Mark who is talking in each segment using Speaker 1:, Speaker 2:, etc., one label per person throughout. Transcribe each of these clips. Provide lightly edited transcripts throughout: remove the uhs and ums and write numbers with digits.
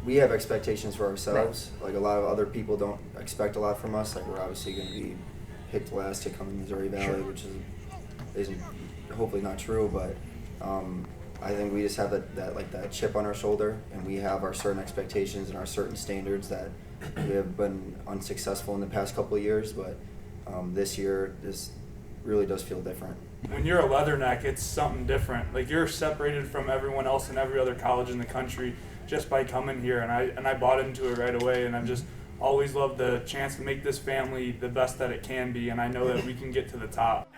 Speaker 1: we have expectations for ourselves. Right. Like a lot of other people don't expect a lot from us. Like we're obviously going to be picked last to come in Missouri Valley, which isn't hopefully not true, but I think we just have that chip on our shoulder, and we have our certain expectations and our certain standards that we have been unsuccessful in the past couple of years, but this year this really does feel different.
Speaker 2: When you're a Leatherneck, it's something different. Like you're separated from everyone else in every other college in the country just by coming here, and I bought into it right away, and I've just always loved the chance to make this family the best that it can be, and I know that we can get to the top.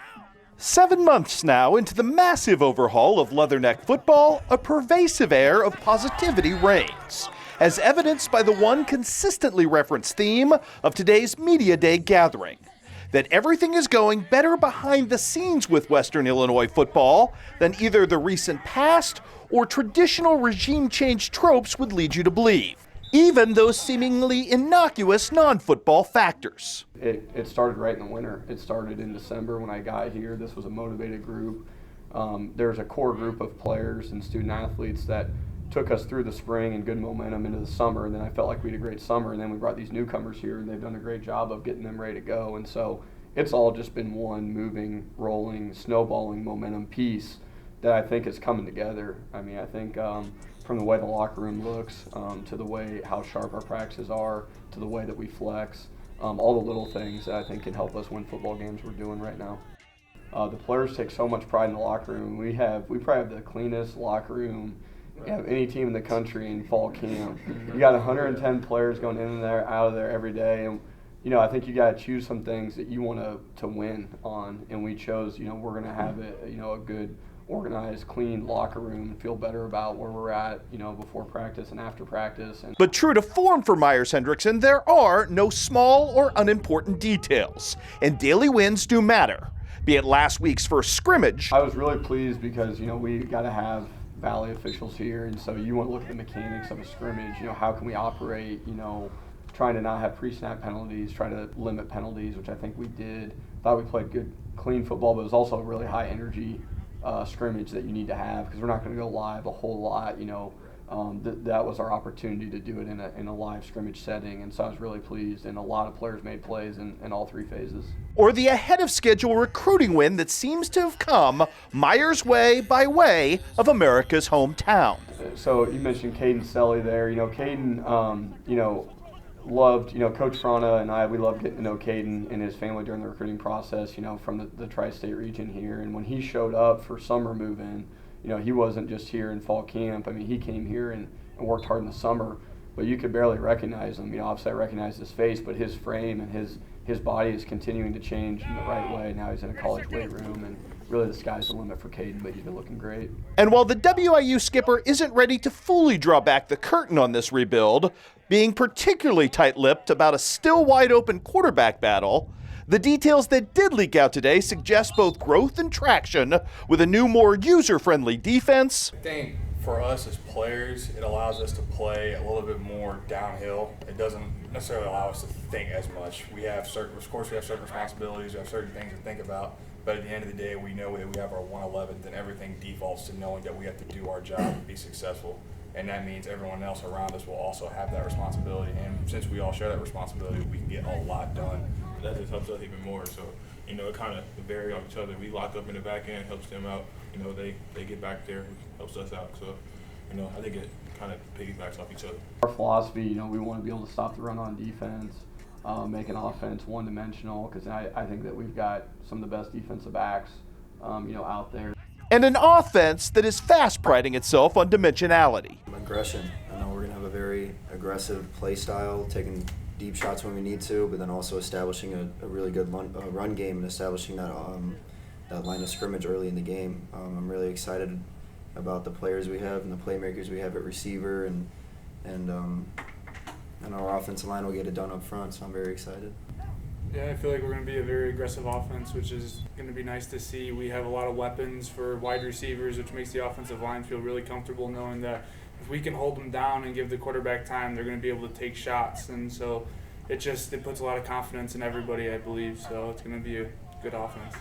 Speaker 3: 7 months now into the massive overhaul of Leatherneck football, a pervasive air of positivity reigns, as evidenced by the one consistently referenced theme of today's Media Day gathering, that everything is going better behind the scenes with Western Illinois football than either the recent past or traditional regime change tropes would lead you to believe, even those seemingly innocuous non-football factors.
Speaker 4: It started right in the winter. It started in December when I got here. This was a motivated group. There's a core group of players and student athletes that took us through the spring and good momentum into the summer, and then I felt like we had a great summer, and then we brought these newcomers here, and they've done a great job of getting them ready to go. And so it's all just been one moving, rolling, snowballing momentum piece that I think is coming together. I mean, I think from the way the locker room looks, to the way how sharp our practices are, to the way that we flex, all the little things that I think can help us win football games we're doing right now. The players take so much pride in the locker room. We probably have the cleanest locker room of any team in the country in fall camp. You got 110 players going in and there, out of there every day, and I think you got to choose some things that you want to win on, and we chose. We're going to have a good, organized, clean locker room and feel better about where we're at, before practice and after practice.
Speaker 3: But true to form for Myers Hendrickson, there are no small or unimportant details, and daily wins do matter. Be it last week's first scrimmage.
Speaker 4: I was really pleased because we got to have Valley officials here, and so you want to look at the mechanics of a scrimmage. How can we operate? Trying to not have pre-snap penalties, try to limit penalties, which I think we did. Thought we played good, clean football, but it was also a really high energy scrimmage that you need to have because we're not going to go live a whole lot. That was our opportunity to do it in a live scrimmage setting, and so I was really pleased, and a lot of players made plays in all three phases.
Speaker 3: Or the ahead-of-schedule recruiting win that seems to have come Myers' way by way of America's hometown.
Speaker 4: So you mentioned Caden Selly there. Caden, loved, Coach Frana and I, we loved getting to know Caden and his family during the recruiting process, from the tri-state region here. And when he showed up for summer move-in, he wasn't just here in fall camp. I mean, he came here and worked hard in the summer, but you could barely recognize him. Obviously I recognized his face, but his frame and his body is continuing to change in the right way. Now he's in a college weight room, and really the sky's the limit for Caden, but he's been looking great.
Speaker 3: And while the WIU skipper isn't ready to fully draw back the curtain on this rebuild, being particularly tight-lipped about a still wide-open quarterback battle, the details that did leak out today suggest both growth and traction with a new, more user-friendly defense.
Speaker 5: I think for us as players, it allows us to play a little bit more downhill. It doesn't necessarily allow us to think as much. We have certain responsibilities, we have certain things to think about, but at the end of the day, we know that we have our 111th, and everything defaults to knowing that we have to do our job and be successful. And that means everyone else around us will also have that responsibility. And since we all share that responsibility, we can get a lot done.
Speaker 6: That just helps us even more. So, it kind of vary on each other. We lock up in the back end, helps them out. They get back there, helps us out. So, I think it kind of piggybacks off each other.
Speaker 4: Our philosophy, we want to be able to stop the run on defense, make an offense one-dimensional, because I think that we've got some of the best defensive backs, out there.
Speaker 3: And an offense that is fast priding itself on dimensionality.
Speaker 1: Aggression. I know we're going to have a very aggressive play style, taking deep shots when we need to, but then also establishing a really good run game and establishing that line of scrimmage early in the game. I'm really excited about the players we have and the playmakers we have at receiver, and our offensive line will get it done up front, so I'm very excited.
Speaker 2: Yeah, I feel like we're going to be a very aggressive offense, which is going to be nice to see. We have a lot of weapons for wide receivers, which makes the offensive line feel really comfortable knowing that if we can hold them down and give the quarterback time, they're going to be able to take shots. And so it puts a lot of confidence in everybody, I believe. So it's going to be a good offense.